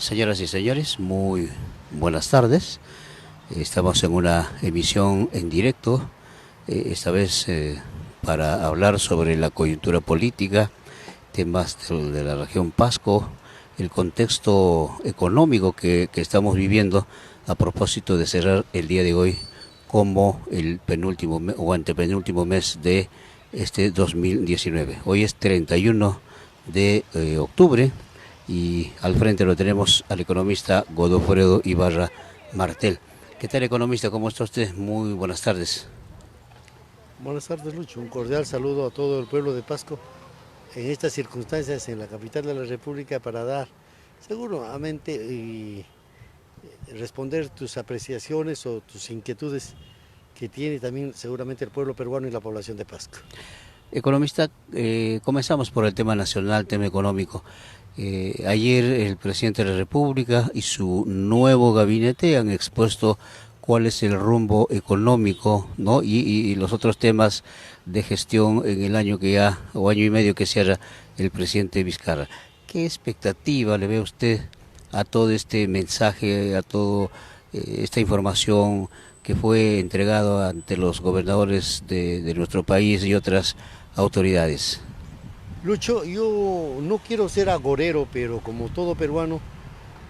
Señoras y señores, muy buenas tardes. Estamos en una emisión en directo, esta vez para hablar sobre la coyuntura política, temas de la región Pasco, el contexto económico que estamos viviendo a propósito de cerrar el día de hoy como el penúltimo o antepenúltimo mes de este 2019. Hoy es 31 de octubre. Y al frente lo tenemos al economista Godofredo Ibarra Martel. ¿Qué tal, economista? ¿Cómo está usted? Muy buenas tardes. Buenas tardes, Lucho. Un cordial saludo a todo el pueblo de Pasco en estas circunstancias en la capital de la República para dar seguramente y responder tus apreciaciones o tus inquietudes que tiene también seguramente el pueblo peruano y la población de Pasco. Economista, comenzamos por el tema nacional, tema económico. Ayer el presidente de la República y su nuevo gabinete han expuesto cuál es el rumbo económico, ¿no? y los otros temas de gestión en el año que ya, o año y medio que cierra el presidente Vizcarra. ¿Qué expectativa le ve usted a todo este mensaje, a toda esta información que fue entregado ante los gobernadores de nuestro país y otras autoridades? Lucho, yo no quiero ser agorero, pero como todo peruano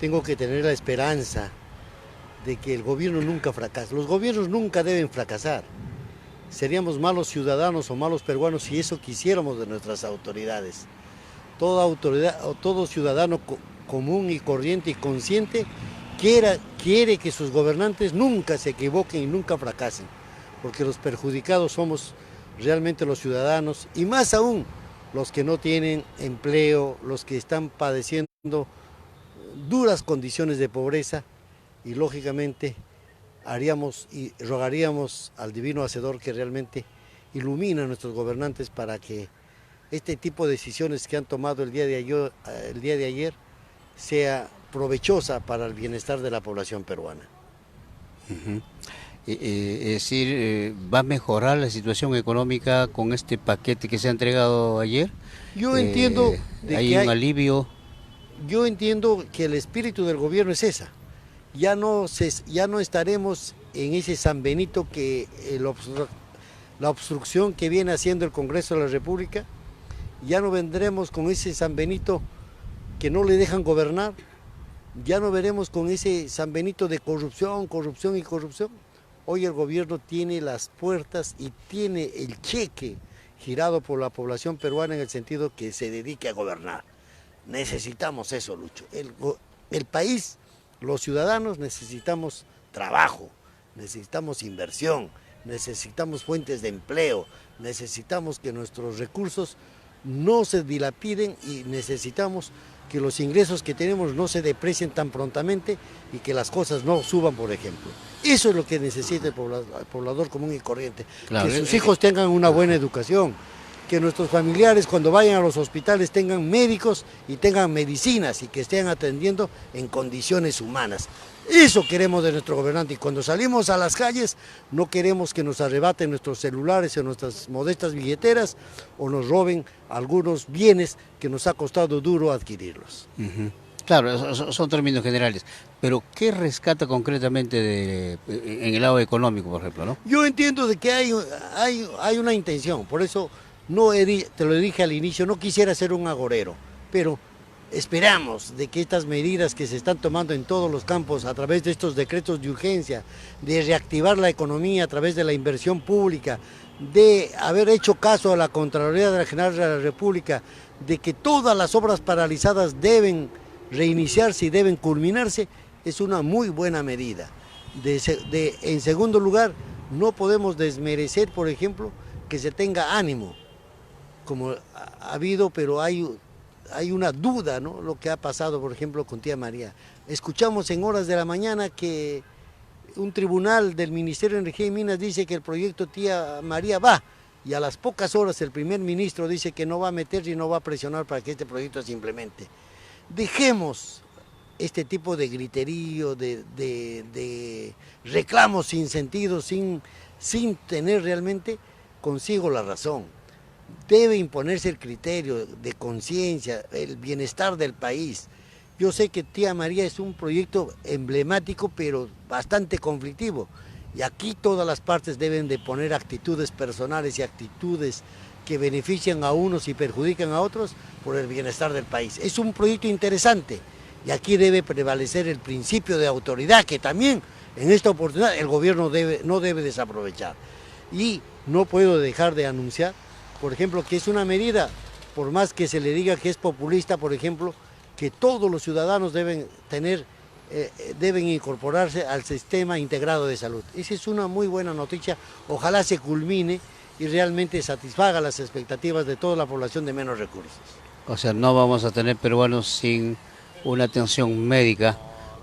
tengo que tener la esperanza de que el gobierno nunca fracase. Los gobiernos nunca deben fracasar. Seríamos malos ciudadanos o malos peruanos si eso quisiéramos de nuestras autoridades. Toda autoridad o todo ciudadano común y corriente y consciente quiere que sus gobernantes nunca se equivoquen y nunca fracasen, porque los perjudicados somos realmente los ciudadanos y más aún los que no tienen empleo, los que están padeciendo duras condiciones de pobreza y lógicamente haríamos y rogaríamos al Divino Hacedor que realmente ilumine a nuestros gobernantes para que este tipo de decisiones que han tomado el día de ayer sea provechosa para el bienestar de la población peruana. Uh-huh. Es decir, ¿va a mejorar la situación económica con este paquete que se ha entregado ayer? Yo entiendo ¿Hay un alivio? Yo entiendo que el espíritu del gobierno es esa. Ya no estaremos en ese San Benito que la obstrucción que viene haciendo el Congreso de la República. Ya no vendremos con ese San Benito que no le dejan gobernar. Ya no veremos con ese San Benito de corrupción, corrupción y corrupción. Hoy el gobierno tiene las puertas y tiene el cheque girado por la población peruana en el sentido que se dedique a gobernar. Necesitamos eso, Lucho. El país, los ciudadanos necesitamos trabajo, necesitamos inversión, necesitamos fuentes de empleo, necesitamos que nuestros recursos no se dilapiden y necesitamos que los ingresos que tenemos no se deprecien tan prontamente y que las cosas no suban, por ejemplo. Eso es lo que necesita el poblador común y corriente, claro, que sus hijos tengan una buena educación, que nuestros familiares cuando vayan a los hospitales tengan médicos y tengan medicinas y que estén atendiendo en condiciones humanas. Eso queremos de nuestro gobernante y cuando salimos a las calles no queremos que nos arrebaten nuestros celulares o nuestras modestas billeteras o nos roben algunos bienes que nos ha costado duro adquirirlos. Uh-huh. Claro, son términos generales, pero ¿qué rescata concretamente en el lado económico, por ejemplo, ¿no? Yo entiendo de que hay una intención, por eso te lo dije al inicio, no quisiera ser un agorero, pero esperamos de que estas medidas que se están tomando en todos los campos a través de estos decretos de urgencia, de reactivar la economía a través de la inversión pública, de haber hecho caso a la Contraloría General de la República, de que todas las obras paralizadas deben reiniciarse y deben culminarse, es una muy buena medida. En segundo lugar, no podemos desmerecer, por ejemplo, que se tenga ánimo, como ha habido, pero hay una duda, ¿no? Lo que ha pasado, por ejemplo, con tía María. Escuchamos en horas de la mañana que un tribunal del Ministerio de Energía y Minas dice que el proyecto tía María va, y a las pocas horas el primer ministro dice que no va a meter y no va a presionar para que este proyecto se implemente. Dejemos este tipo de griterío, de reclamos sin sentido, sin tener realmente consigo la razón. Debe imponerse el criterio de conciencia, el bienestar del país. Yo sé que Tía María es un proyecto emblemático, pero bastante conflictivo. Y aquí todas las partes deben de poner actitudes personales y actitudes que benefician a unos y perjudican a otros por el bienestar del país. Es un proyecto interesante y aquí debe prevalecer el principio de autoridad que también en esta oportunidad el gobierno no debe desaprovechar. Y no puedo dejar de anunciar, por ejemplo, que es una medida, por más que se le diga que es populista, por ejemplo, que todos los ciudadanos deben incorporarse al sistema integrado de salud. Esa es una muy buena noticia, ojalá se culmine y realmente satisfaga las expectativas de toda la población de menos recursos. O sea, no vamos a tener peruanos sin una atención médica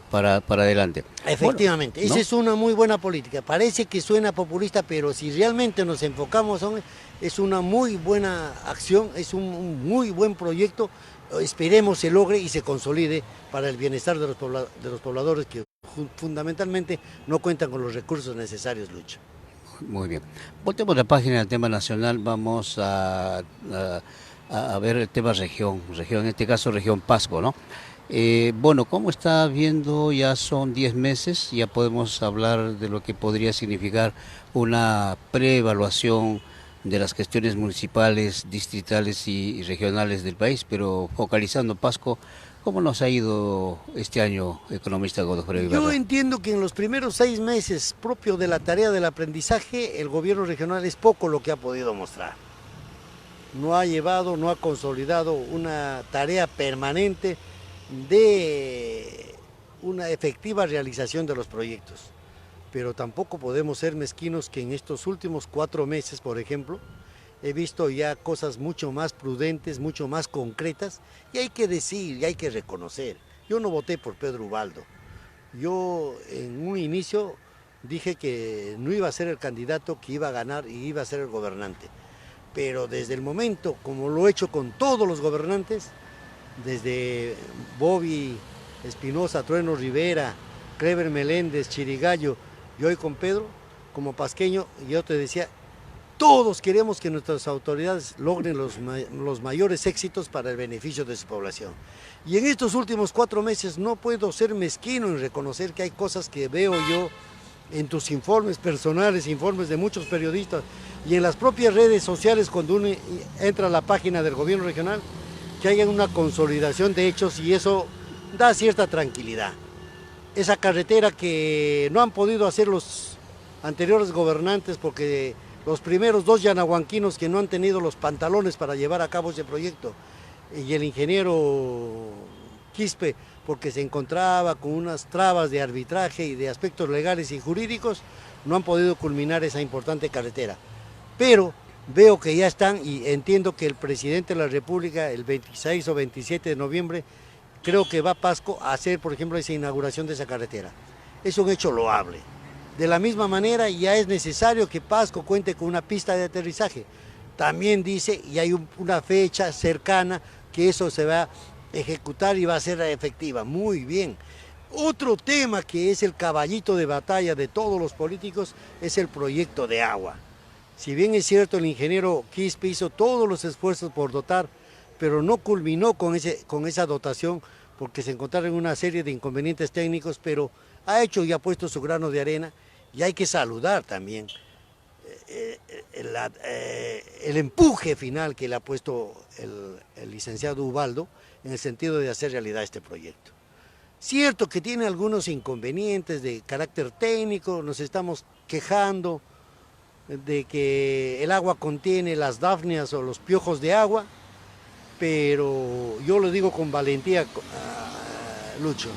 para adelante. Efectivamente, bueno, ¿no? Esa es una muy buena política. Parece que suena populista, pero si realmente nos enfocamos, es una muy buena acción, es un muy buen proyecto. Esperemos se logre y se consolide para el bienestar de los pobladores que fundamentalmente no cuentan con los recursos necesarios, Lucho. Muy bien. Voltemos la página del tema nacional, vamos a ver el tema región, en este caso región Pasco, ¿no? Bueno, ¿cómo está viendo? Ya son 10 meses, ya podemos hablar de lo que podría significar una preevaluación de las gestiones municipales, distritales y regionales del país, pero focalizando Pasco, ¿cómo nos ha ido este año, economista Godofredo Ibarra? Yo entiendo que en los primeros 6 meses, propio de la tarea del aprendizaje, el gobierno regional es poco lo que ha podido mostrar. No ha llevado, no ha consolidado una tarea permanente de una efectiva realización de los proyectos. Pero tampoco podemos ser mezquinos que en estos últimos 4 meses, por ejemplo, he visto ya cosas mucho más prudentes, mucho más concretas, y hay que decir, y hay que reconocer. Yo no voté por Pedro Ubaldo. Yo en un inicio dije que no iba a ser el candidato que iba a ganar y iba a ser el gobernante. Pero desde el momento, como lo he hecho con todos los gobernantes, desde Bobby Espinosa, Trueno Rivera, Clever Meléndez, Chirigallo, y hoy con Pedro, como pasqueño, yo te decía, todos queremos que nuestras autoridades logren los mayores éxitos para el beneficio de su población. Y en estos últimos 4 meses no puedo ser mezquino en reconocer que hay cosas que veo yo en tus informes personales, informes de muchos periodistas y en las propias redes sociales cuando uno entra a la página del gobierno regional, que haya una consolidación de hechos y eso da cierta tranquilidad. Esa carretera que no han podido hacer los anteriores gobernantes porque los primeros 2 yanahuanquinos que no han tenido los pantalones para llevar a cabo ese proyecto y el ingeniero Quispe porque se encontraba con unas trabas de arbitraje y de aspectos legales y jurídicos, no han podido culminar esa importante carretera. Pero veo que ya están y entiendo que el presidente de la República el 26 o 27 de noviembre creo que va a Pasco a hacer, por ejemplo, esa inauguración de esa carretera. Es un hecho loable. De la misma manera, ya es necesario que Pasco cuente con una pista de aterrizaje. También dice, y hay una fecha cercana, que eso se va a ejecutar y va a ser efectiva. Muy bien. Otro tema que es el caballito de batalla de todos los políticos es el proyecto de agua. Si bien es cierto, el ingeniero Quispe hizo todos los esfuerzos por dotar, pero no culminó con esa dotación porque se encontraron una serie de inconvenientes técnicos, pero ha hecho y ha puesto su grano de arena y hay que saludar también el empuje final que le ha puesto el licenciado Ubaldo en el sentido de hacer realidad este proyecto. Cierto que tiene algunos inconvenientes de carácter técnico, nos estamos quejando de que el agua contiene las dafnias o los piojos de agua, pero yo lo digo con valentía, Lucho.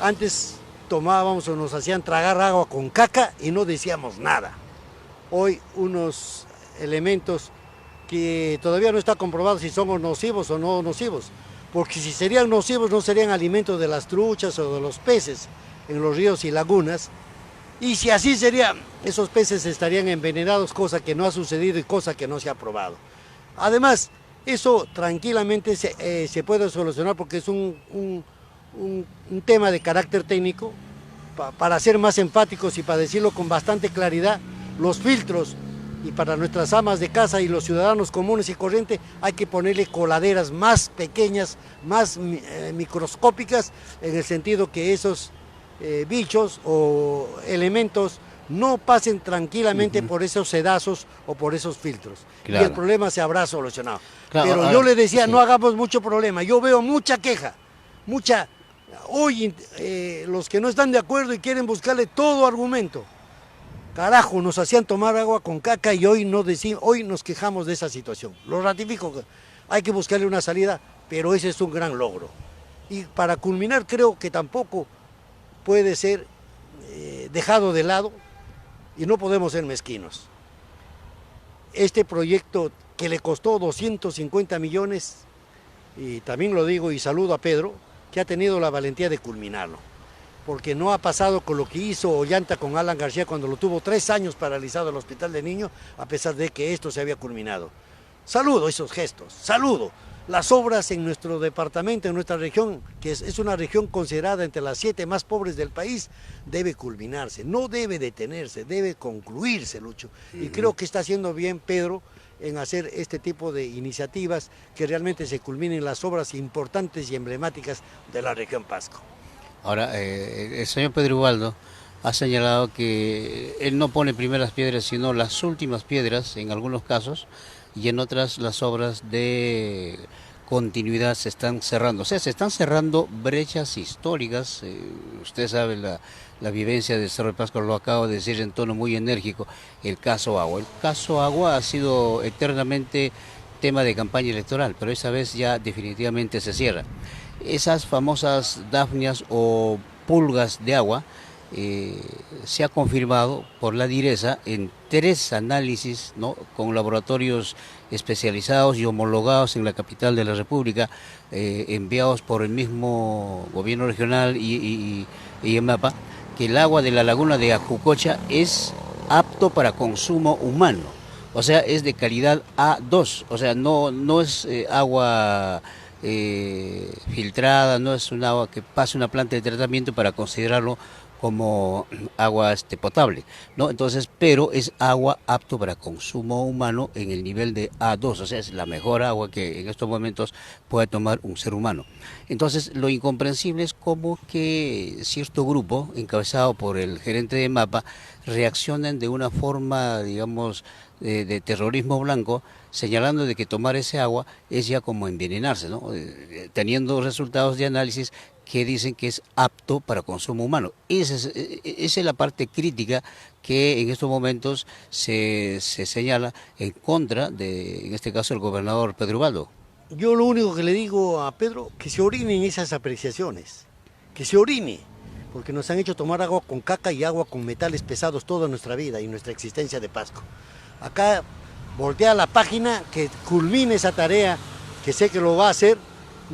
Antes tomábamos o nos hacían tragar agua con caca y no decíamos nada. Hoy unos elementos que todavía no está comprobado si son nocivos o no nocivos, porque si serían nocivos no serían alimentos de las truchas o de los peces en los ríos y lagunas, y si así sería, esos peces estarían envenenados, cosa que no ha sucedido y cosa que no se ha probado. Además, eso tranquilamente se puede solucionar porque es un tema de carácter técnico. Para ser más enfáticos y para decirlo con bastante claridad, los filtros y para nuestras amas de casa y los ciudadanos comunes y corrientes hay que ponerle coladeras más pequeñas, más microscópicas, en el sentido que esos bichos o elementos no pasen tranquilamente por esos sedazos o por esos filtros. Claro. Y el problema se habrá solucionado. Claro, pero yo le decía, no hagamos mucho problema. Yo veo mucha queja, mucha... Hoy los que no están de acuerdo y quieren buscarle todo argumento. Carajo, nos hacían tomar agua con caca y hoy nos quejamos de esa situación. Lo ratifico, hay que buscarle una salida, pero ese es un gran logro. Y para culminar, creo que tampoco puede ser dejado de lado y no podemos ser mezquinos. Este proyecto que le costó 250 millones, y también lo digo y saludo a Pedro, que ha tenido la valentía de culminarlo. Porque no ha pasado con lo que hizo Ollanta con Alan García cuando lo tuvo 3 años paralizado el hospital de niños, a pesar de que esto se había culminado. Saludo esos gestos, saludo. Las obras en nuestro departamento, en nuestra región, que es una región considerada entre las 7 más pobres del país, debe culminarse, no debe detenerse, debe concluirse, Lucho. Y creo que está haciendo bien Pedro en hacer este tipo de iniciativas que realmente se culminen las obras importantes y emblemáticas de la región Pasco. Ahora, el señor Pedro Ubaldo ha señalado que él no pone primeras piedras, sino las últimas piedras en algunos casos, y en otras las obras de continuidad se están cerrando. O sea, se están cerrando brechas históricas. Usted sabe la vivencia de Cerro de Pasco, lo acabo de decir en tono muy enérgico, el caso Agua. El caso Agua ha sido eternamente tema de campaña electoral, pero esa vez ya definitivamente se cierra. Esas famosas dafnias o pulgas de agua se ha confirmado por la DIRESA en 3 análisis, ¿no?, con laboratorios especializados y homologados en la capital de la República, enviados por el mismo gobierno regional y EMAPA, que el agua de la laguna de Ajucocha es apto para consumo humano. O sea, es de calidad A2, o sea, no es agua filtrada, no es un agua que pase una planta de tratamiento para considerarlo como agua potable, ¿no? Entonces, pero es agua apto para consumo humano en el nivel de A2, o sea, es la mejor agua que en estos momentos puede tomar un ser humano. Entonces, lo incomprensible es cómo que cierto grupo, encabezado por el gerente de MAPA, reaccionan de una forma, digamos, de terrorismo blanco, señalando de que tomar ese agua es ya como envenenarse, ¿no? Teniendo resultados de análisis que dicen que es apto para consumo humano. Esa es la parte crítica que en estos momentos se señala en contra de, en este caso, el gobernador Pedro Ubaldo. Yo lo único que le digo a Pedro, que se orine en esas apreciaciones, que se orine, porque nos han hecho tomar agua con caca y agua con metales pesados toda nuestra vida y nuestra existencia de Pasco. Acá voltea la página, que culmine esa tarea, que sé que lo va a hacer,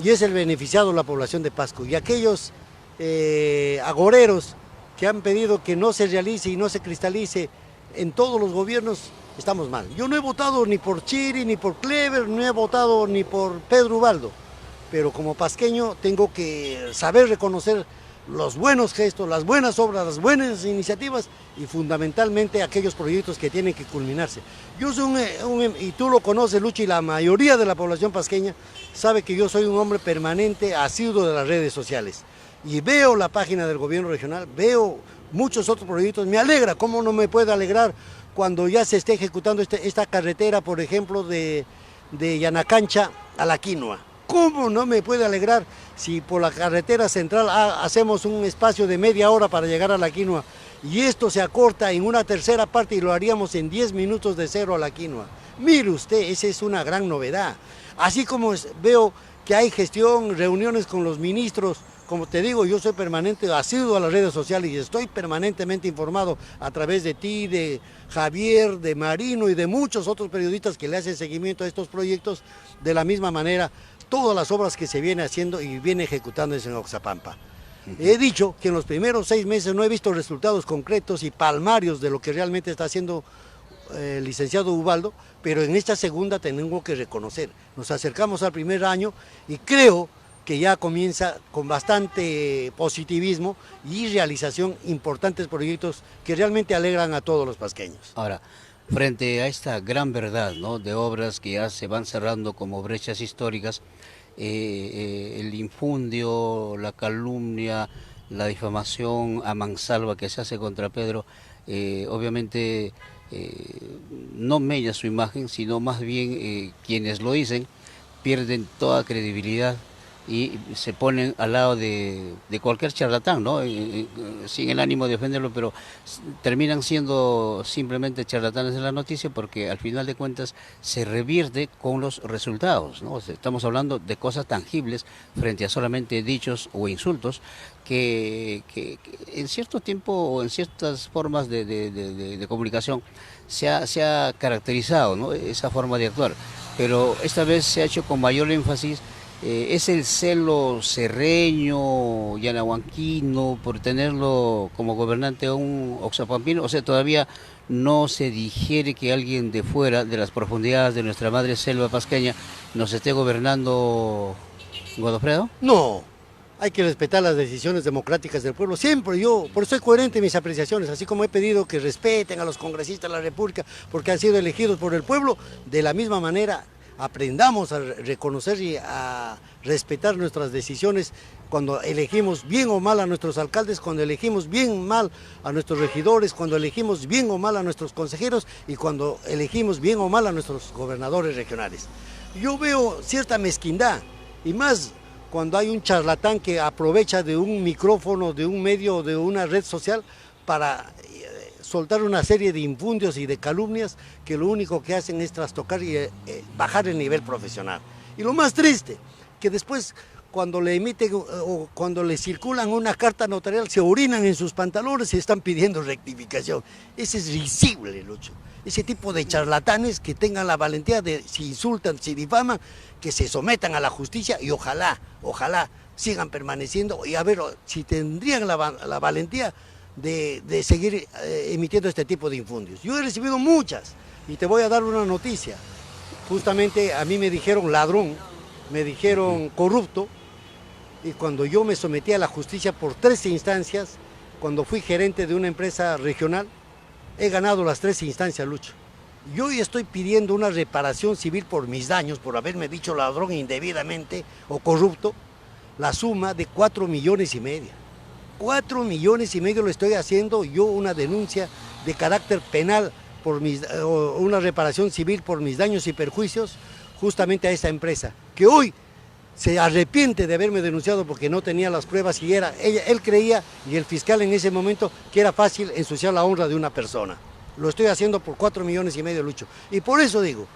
y es el beneficiado la población de Pasco. Y aquellos agoreros que han pedido que no se realice y no se cristalice en todos los gobiernos, estamos mal. Yo no he votado ni por Chiri, ni por Clever, no he votado ni por Pedro Ubaldo, pero como pasqueño tengo que saber reconocer los buenos gestos, las buenas obras, las buenas iniciativas y fundamentalmente aquellos proyectos que tienen que culminarse. Yo soy y tú lo conoces, Lucho, y la mayoría de la población pasqueña sabe que yo soy un hombre permanente, asiduo de las redes sociales. Y veo la página del gobierno regional, veo muchos otros proyectos, me alegra, ¿cómo no me puede alegrar cuando ya se esté ejecutando esta carretera, por ejemplo, de Yanacancha a La Quinua? ¿Cómo no me puede alegrar si por la carretera central hacemos un espacio de media hora para llegar a La Quinua y esto se acorta en una tercera parte y lo haríamos en 10 minutos de cero a La Quinua? Mire usted, esa es una gran novedad. Así como veo que hay gestión, reuniones con los ministros, como te digo, yo soy permanente, asiduo a las redes sociales y estoy permanentemente informado a través de ti, de Javier, de Marino y de muchos otros periodistas que le hacen seguimiento a estos proyectos. De la misma manera, todas las obras que se viene haciendo y viene ejecutando en Oxapampa. He dicho que en los primeros 6 meses no he visto resultados concretos y palmarios de lo que realmente está haciendo el licenciado Ubaldo, pero en esta segunda tengo que reconocer, nos acercamos al primer año y creo que ya comienza con bastante positivismo y realización importantes proyectos que realmente alegran a todos los pasqueños. Ahora, frente a esta gran verdad, ¿no?, de obras que ya se van cerrando como brechas históricas, el infundio, la calumnia, la difamación a mansalva que se hace contra Pedro, obviamente no mella su imagen, sino más bien quienes lo dicen pierden toda credibilidad y se ponen al lado de cualquier charlatán, ¿no? Sin el ánimo de ofenderlo, pero terminan siendo simplemente charlatanes de la noticia porque al final de cuentas se revierte con los resultados, ¿no? O sea, estamos hablando de cosas tangibles frente a solamente dichos o insultos que en cierto tiempo o en ciertas formas de comunicación se ha caracterizado, ¿no?, esa forma de actuar, pero esta vez se ha hecho con mayor énfasis. Es el celo serreño, yanahuanquino, por tenerlo como gobernante a un oxapampino. O sea, todavía no se digiere que alguien de fuera, de las profundidades de nuestra madre selva pasqueña, nos esté gobernando, Godofredo. No, hay que respetar las decisiones democráticas del pueblo. Siempre yo, por eso soy coherente en mis apreciaciones, así como he pedido que respeten a los congresistas de la República porque han sido elegidos por el pueblo, de la misma manera aprendamos a reconocer y a respetar nuestras decisiones cuando elegimos bien o mal a nuestros alcaldes, cuando elegimos bien o mal a nuestros regidores, cuando elegimos bien o mal a nuestros consejeros y cuando elegimos bien o mal a nuestros gobernadores regionales. Yo veo cierta mezquindad y más cuando hay un charlatán que aprovecha de un micrófono, de un medio, de una red social para soltar una serie de infundios y de calumnias que lo único que hacen es trastocar y bajar el nivel profesional. Y lo más triste, que después cuando le emiten o cuando le circulan una carta notarial se orinan en sus pantalones y están pidiendo rectificación. Ese es risible, Lucho. Ese tipo de charlatanes que tengan la valentía de, si insultan, si difaman, que se sometan a la justicia y ojalá sigan permaneciendo y a ver si tendrían la valentía de seguir emitiendo este tipo de infundios. Yo he recibido muchas y te voy a dar una noticia. Justamente a mí me dijeron ladrón, me dijeron corrupto y cuando yo me sometí a la justicia por 13 instancias, cuando fui gerente de una empresa regional, he ganado las 13 instancias, Lucho. Yo hoy estoy pidiendo una reparación civil por mis daños, por haberme dicho ladrón indebidamente o corrupto, la suma de 4,5 millones. 4,5 millones lo estoy haciendo yo una denuncia de carácter penal por una reparación civil por mis daños y perjuicios justamente a esa empresa, que hoy se arrepiente de haberme denunciado porque no tenía las pruebas y él creía y el fiscal en ese momento que era fácil ensuciar la honra de una persona. Lo estoy haciendo por 4,5 millones, Lucho. Y por eso digo,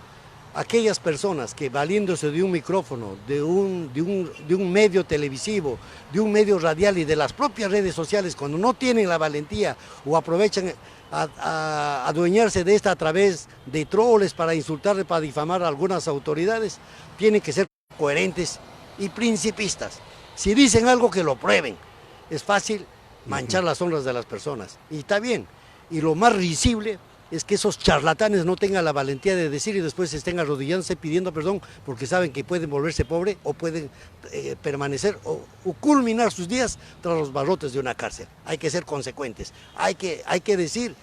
aquellas personas que valiéndose de un micrófono, de un medio televisivo, de un medio radial y de las propias redes sociales, cuando no tienen la valentía o aprovechan a adueñarse de esta a través de troles para insultar, para difamar a algunas autoridades, tienen que ser coherentes y principistas. Si dicen algo, que lo prueben. Es fácil manchar las honras de las personas y está bien. Y lo más risible es que esos charlatanes no tengan la valentía de decir y después estén arrodillándose pidiendo perdón porque saben que pueden volverse pobres o pueden permanecer o culminar sus días tras los barrotes de una cárcel. Hay que ser consecuentes, hay que decir,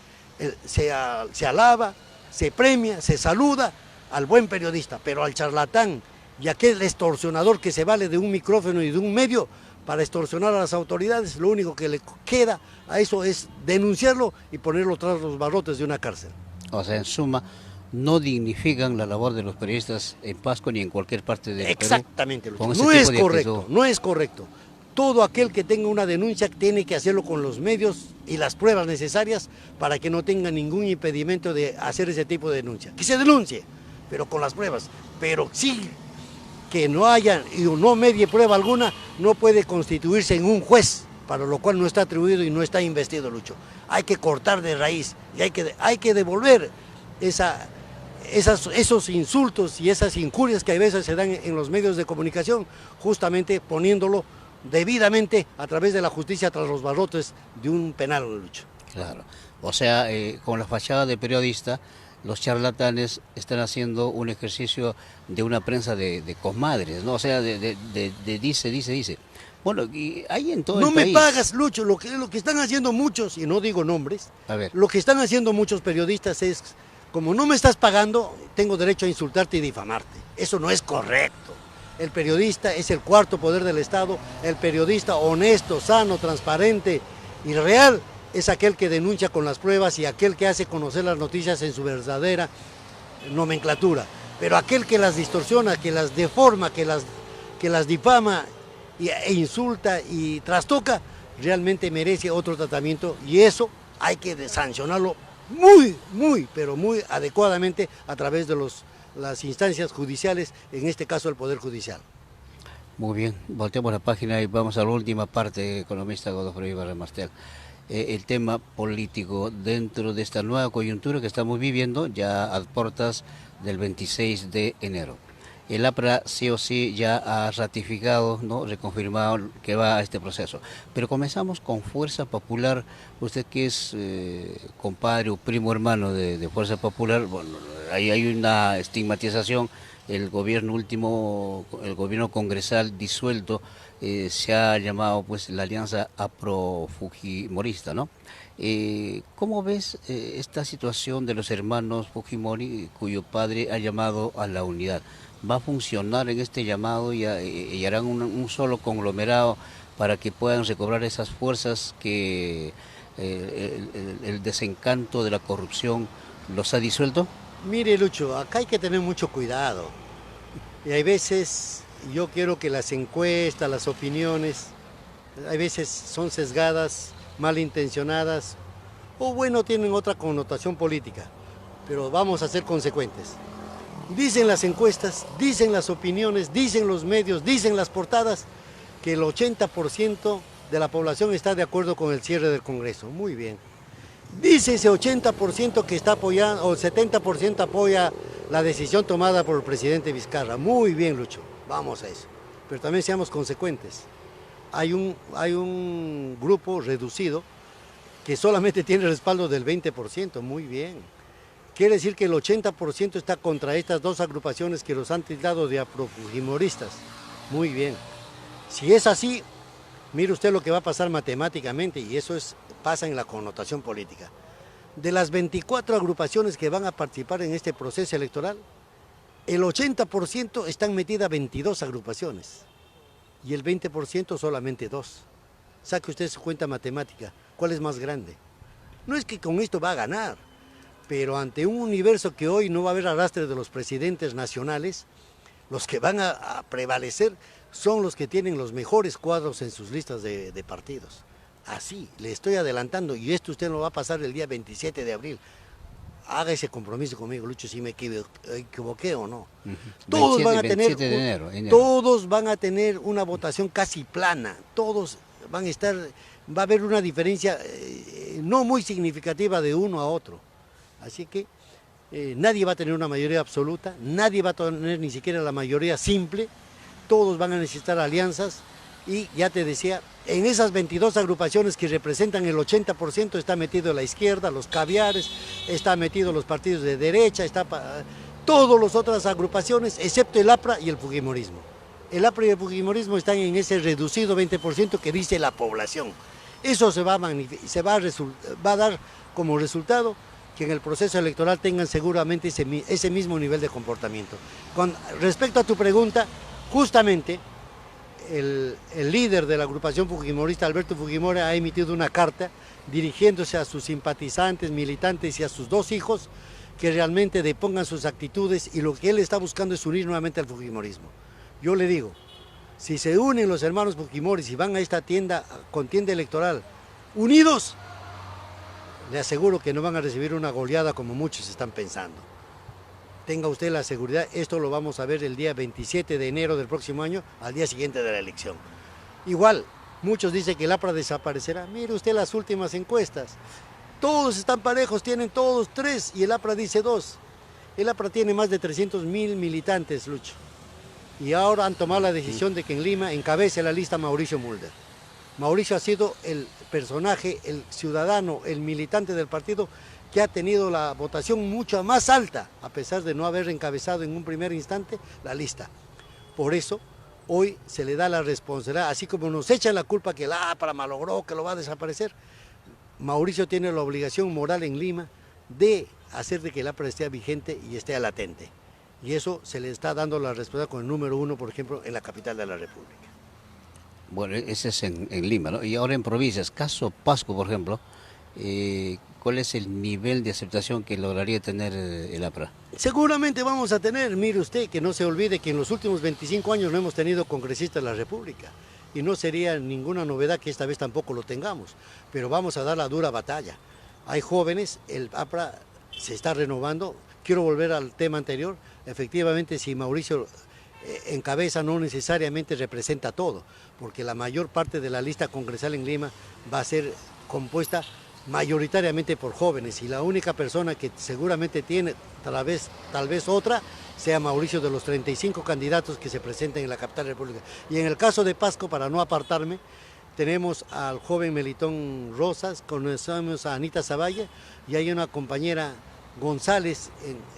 se alaba, se premia, se saluda al buen periodista, pero al charlatán y aquel extorsionador que se vale de un micrófono y de un medio para extorsionar a las autoridades, lo único que le queda a eso es denunciarlo y ponerlo tras los barrotes de una cárcel. O sea, en suma, no dignifican la labor de los periodistas en Pasco ni en cualquier parte del Exactamente, Perú. no es correcto, no es correcto. Todo aquel que tenga una denuncia tiene que hacerlo con los medios y las pruebas necesarias para que no tenga ningún impedimento de hacer ese tipo de denuncia. Que se denuncie, pero con las pruebas. Pero sí que no haya y no medie prueba alguna, no puede constituirse en un juez, para lo cual no está atribuido y no está investido, Lucho. Hay que cortar de raíz y hay que devolver esos insultos y esas injurias que a veces se dan en los medios de comunicación, justamente poniéndolo debidamente a través de la justicia tras los barrotes de un penal, Lucho. Claro, o sea, con la fachada de periodista, los charlatanes están haciendo un ejercicio de una prensa de comadres, ¿no? O sea, de dice. Bueno, y hay en todo el país. No me pagas, Lucho, lo que están haciendo muchos, y no digo nombres, A ver. lo que están haciendo muchos periodistas es Como no me estás pagando, tengo derecho a insultarte y difamarte. Eso no es correcto. El periodista es el cuarto poder del Estado. El periodista honesto, sano, transparente y real es aquel que denuncia con las pruebas y aquel que hace conocer las noticias en su verdadera nomenclatura. Pero aquel que las distorsiona, que las deforma, que las difama e insulta y trastoca, realmente merece otro tratamiento, y eso hay que sancionarlo pero muy adecuadamente a través de las instancias judiciales, en este caso el Poder Judicial. Muy bien, volteamos la página y vamos a la última parte, economista Godofredo Ibarra Martel. El tema político dentro de esta nueva coyuntura que estamos viviendo ya a puertas del 26 de enero. El APRA sí o sí ya ha ratificado, ¿no?, reconfirmado que va a este proceso. Pero comenzamos con Fuerza Popular. Usted que es compadre o primo hermano de Fuerza Popular, bueno, ahí hay una estigmatización. El gobierno congresal disuelto se ha llamado pues la alianza apro-fujimorista, ¿no? ¿Cómo ves esta situación de los hermanos Fujimori, cuyo padre ha llamado a la unidad? ¿Va a funcionar en este llamado y harán un solo conglomerado para que puedan recobrar esas fuerzas que el desencanto de la corrupción los ha disuelto? Mire, Lucho, acá hay que tener mucho cuidado. Y hay veces, yo quiero que las encuestas, las opiniones, hay veces son sesgadas, malintencionadas, o bueno, tienen otra connotación política. Pero vamos a ser consecuentes. Dicen las encuestas, dicen las opiniones, dicen los medios, dicen las portadas, que el 80% de la población está de acuerdo con el cierre del Congreso. Muy bien. Dice ese 80% que está apoyando, o el 70% apoya la decisión tomada por el presidente Vizcarra. Muy bien, Lucho, vamos a eso. Pero también seamos consecuentes. Hay un grupo reducido que solamente tiene respaldo del 20%. Muy bien. Quiere decir que el 80% está contra estas dos agrupaciones que los han tildado de aprofujimoristas. Muy bien. Si es así, mire usted lo que va a pasar matemáticamente, y eso pasa en la connotación política. De las 24 agrupaciones que van a participar en este proceso electoral, el 80% están metidas 22 agrupaciones y el 20% solamente 2. Saque usted su cuenta matemática, ¿cuál es más grande? No es que con esto va a ganar, pero ante un universo que hoy no va a haber arrastre de los presidentes nacionales, los que van a prevalecer son los que tienen los mejores cuadros en sus listas de partidos. Así, le estoy adelantando, y esto usted lo va a pasar el día 27 de abril. Haga ese compromiso conmigo, Lucho, si me equivoqué o no. Todos van a tener, de enero. Todos van a tener una votación casi plana, todos van a estar, va a haber una diferencia no muy significativa de uno a otro. Así que nadie va a tener una mayoría absoluta, nadie va a tener ni siquiera la mayoría simple, todos van a necesitar alianzas. Y ya te decía, en esas 22 agrupaciones que representan el 80% está metido la izquierda, los caviares, está metido los partidos de derecha, todas las otras agrupaciones, excepto el APRA y el Fujimorismo. El APRA y el Fujimorismo están en ese reducido 20% que dice la población. Eso va a dar como resultado que en el proceso electoral tengan seguramente ese mismo nivel de comportamiento. Con respecto a tu pregunta, justamente el líder de la agrupación fujimorista, Alberto Fujimori, ha emitido una carta dirigiéndose a sus simpatizantes, militantes y a sus 2 hijos que realmente depongan sus actitudes, y lo que él está buscando es unir nuevamente al fujimorismo. Yo le digo, si se unen los hermanos Fujimori y van a esta contienda electoral unidos, le aseguro que no van a recibir una goleada como muchos están pensando. Tenga usted la seguridad, esto lo vamos a ver el día 27 de enero del próximo año, al día siguiente de la elección. Igual, muchos dicen que el APRA desaparecerá. Mire usted las últimas encuestas. Todos están parejos, tienen todos 3 y el APRA dice 2. El APRA tiene más de 300.000 militantes, Lucho. Y ahora han tomado la decisión de que en Lima encabece la lista Mauricio Mulder. Mauricio ha sido el personaje, el ciudadano, el militante del partido que ha tenido la votación mucho más alta, a pesar de no haber encabezado en un primer instante la lista. Por eso, hoy se le da la responsabilidad, así como nos echan la culpa que el APRA malogró, que lo va a desaparecer, Mauricio tiene la obligación moral en Lima de hacer de que el APRA esté vigente y esté latente. Y eso se le está dando la respuesta con el número 1, por ejemplo, en la capital de la República. Bueno, ese es en Lima, ¿no? Y ahora en provincias, caso Pasco, por ejemplo, ¿cuál es el nivel de aceptación que lograría tener el APRA? Seguramente vamos a tener, mire usted, que no se olvide que en los últimos 25 años no hemos tenido congresistas en la República. Y no sería ninguna novedad que esta vez tampoco lo tengamos, pero vamos a dar la dura batalla. Hay jóvenes, el APRA se está renovando. Quiero volver al tema anterior. Efectivamente, si Mauricio encabeza, no necesariamente representa todo, porque la mayor parte de la lista congresal en Lima va a ser compuesta mayoritariamente por jóvenes, y la única persona que seguramente tiene tal vez otra sea Mauricio, de los 35 candidatos que se presenten en la capital de la República. Y en el caso de Pasco, para no apartarme, tenemos al joven Melitón Rosas, conocemos a Anita Zavalla, y hay una compañera González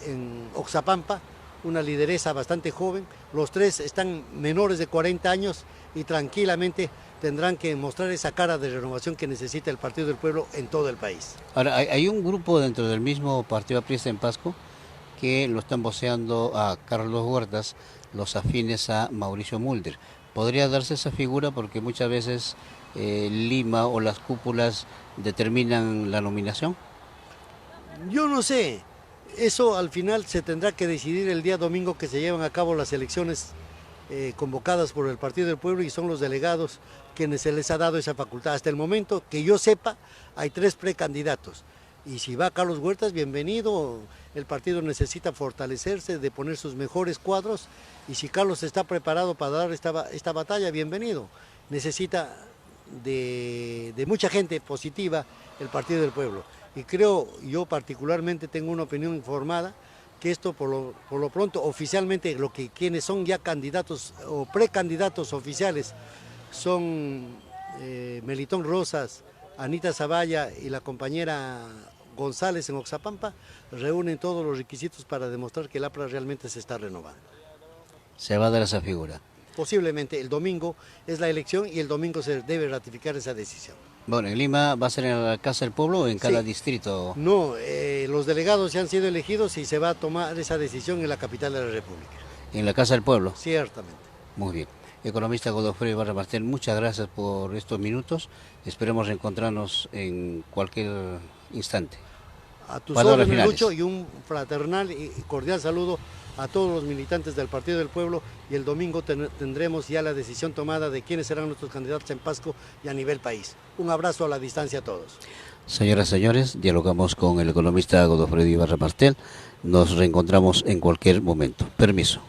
en Oxapampa, una lideresa bastante joven. Los tres están menores de 40 años y tranquilamente tendrán que mostrar esa cara de renovación que necesita el Partido del Pueblo en todo el país. Ahora, hay un grupo dentro del mismo Partido Aprista en Pasco que lo están voceando a Carlos Huertas, los afines a Mauricio Mulder. ¿Podría darse esa figura? Porque muchas veces Lima o las cúpulas determinan la nominación. Yo no sé, eso al final se tendrá que decidir el día domingo, que se llevan a cabo las elecciones convocadas por el Partido del Pueblo, y son los delegados quienes se les ha dado esa facultad. Hasta el momento que yo sepa, hay 3 precandidatos, y si va Carlos Huertas, bienvenido. El partido necesita fortalecerse, de poner sus mejores cuadros, y si Carlos está preparado para dar esta batalla, bienvenido. Necesita de mucha gente positiva el Partido del Pueblo, y creo, yo particularmente tengo una opinión informada, que esto por lo pronto oficialmente quienes son ya candidatos o precandidatos oficiales son Melitón Rosas, Anita Zavalla y la compañera González en Oxapampa, reúnen todos los requisitos para demostrar que el APRA realmente se está renovando. Se va a dar esa figura. Posiblemente el domingo es la elección, y el domingo se debe ratificar esa decisión. Bueno, ¿en Lima va a ser en la Casa del Pueblo o en cada distrito? No, los delegados ya han sido elegidos y se va a tomar esa decisión en la capital de la República. ¿En la Casa del Pueblo? Ciertamente. Muy bien. Economista Godofredo Ibarra Martel, muchas gracias por estos minutos. Esperemos reencontrarnos en cualquier instante. A tus órdenes, Lucho, y un fraternal y cordial saludo a todos los militantes del Partido del Pueblo, y el domingo tendremos ya la decisión tomada de quiénes serán nuestros candidatos en Pasco y a nivel país. Un abrazo a la distancia a todos. Señoras y señores, dialogamos con el economista Godofredo Ibarra Martel. Nos reencontramos en cualquier momento. Permiso.